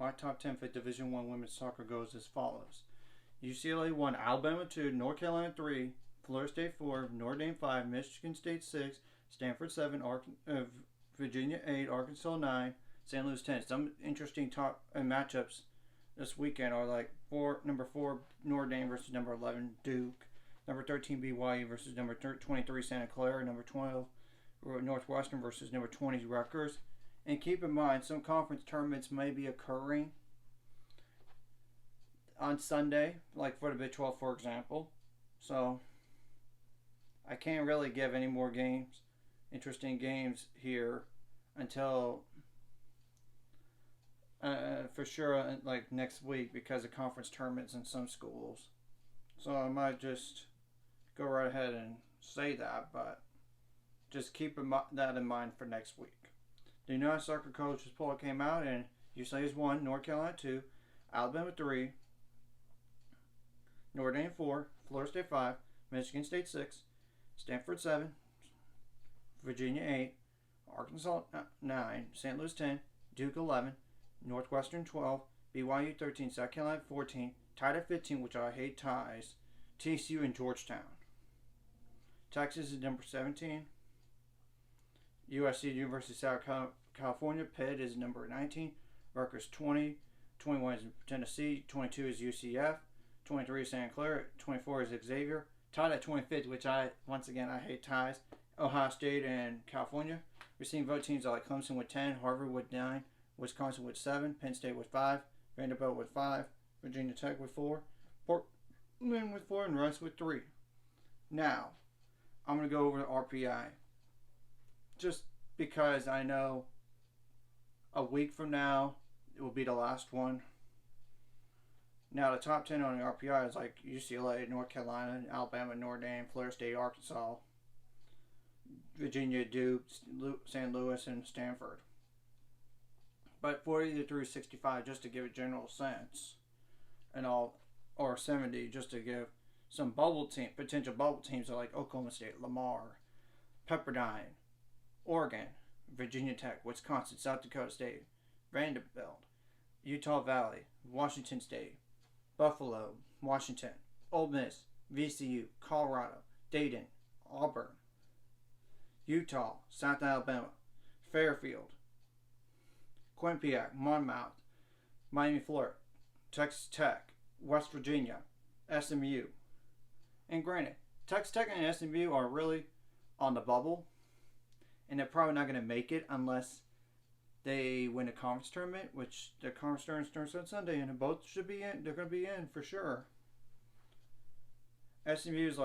My top 10 for Division I women's soccer goes as follows. UCLA 1, Alabama 2, North Carolina 3, Florida State 4, Notre Dame 5, Michigan State 6, Stanford 7, Virginia 8, Arkansas 9, St. Louis 10. Some interesting top matchups this weekend are like number 4 Notre Dame versus number 11 Duke, number 13 BYU versus number 23 Santa Clara, number 12 Northwestern versus number 20 Rutgers. And keep in mind, some conference tournaments may be occurring on Sunday, like for the Big 12, for example. So I can't really give any more interesting games here until for sure like next week because of conference tournaments in some schools. So I might just go right ahead and say that, but just keep that in mind for next week. The United Soccer Coaches poll came out, and UCLA is 1, North Carolina 2, Alabama 3, Notre Dame 4, Florida State 5, Michigan State 6, Stanford 7, Virginia 8, Arkansas 9, St. Louis 10, Duke 11, Northwestern 12, BYU 13, South Carolina 14, tied at 15, which I hate ties, TCU and Georgetown. Texas is number 17. USC, University of Southern California. Pitt is number 19. Rutgers 20. 21 is Tennessee. 22 is UCF. 23 is Santa Clara. 24 is Xavier. Tied at 25th, which I hate ties. Ohio State and California. Receiving vote teams are like Clemson with 10, Harvard with 9, Wisconsin with 7, Penn State with 5, Vanderbilt with 5, Virginia Tech with 4, Portland with 4, and Rice with 3. Now, I'm going to go over the RPI. Just because I know a week from now it will be the last one. Now the top 10 on the RPI is like UCLA, North Carolina, Alabama, Notre Dame, Florida State, Arkansas, Virginia, Duke, St. Louis, and Stanford. But 40 through 65, just to give a general sense, and all, or 70, just to give some potential bubble teams are like Oklahoma State, Lamar, Pepperdine, Oregon, Virginia Tech, Wisconsin, South Dakota State, Vanderbilt, Utah Valley, Washington State, Buffalo, Washington, Ole Miss, VCU, Colorado, Dayton, Auburn, Utah, South Alabama, Fairfield, Quinnipiac, Monmouth, Miami, Florida, Texas Tech, West Virginia, SMU. And granted, Texas Tech and SMU are really on the bubble, and they're probably not going to make it unless they win a conference tournament, which the conference tournament starts on Sunday, and both should be in. They're going to be in for sure. SMU is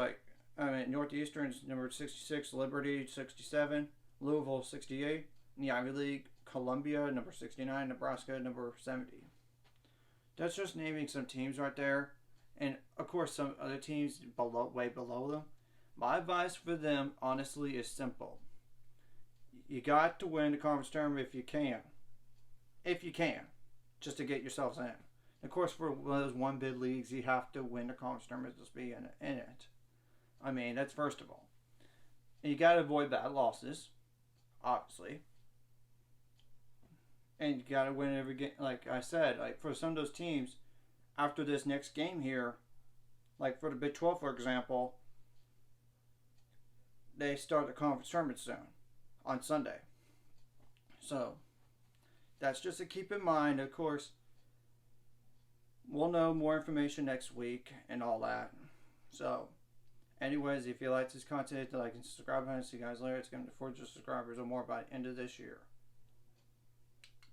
Northeastern's number 66, Liberty 67, Louisville 68, in the Ivy League, Columbia number 69, Nebraska number 70. That's just naming some teams right there, and of course some other teams way below them. My advice for them, honestly, is simple. You got to win the conference tournament if you can. If you can. Just to get yourselves in. Of course, for one of those one bid leagues, you have to win the conference tournament to be in it. I mean, that's first of all. And you got to avoid bad losses, obviously. And you got to win every game. Like I said, like for some of those teams, after this next game here, like for the Big 12, for example, they start the conference tournament soon. On Sunday. So that's just to keep in mind. Of course, we'll know more information next week and all that. So anyways, if you like this content, like and subscribe, and see you guys later. It's going to be 400 subscribers or more by the end of this year.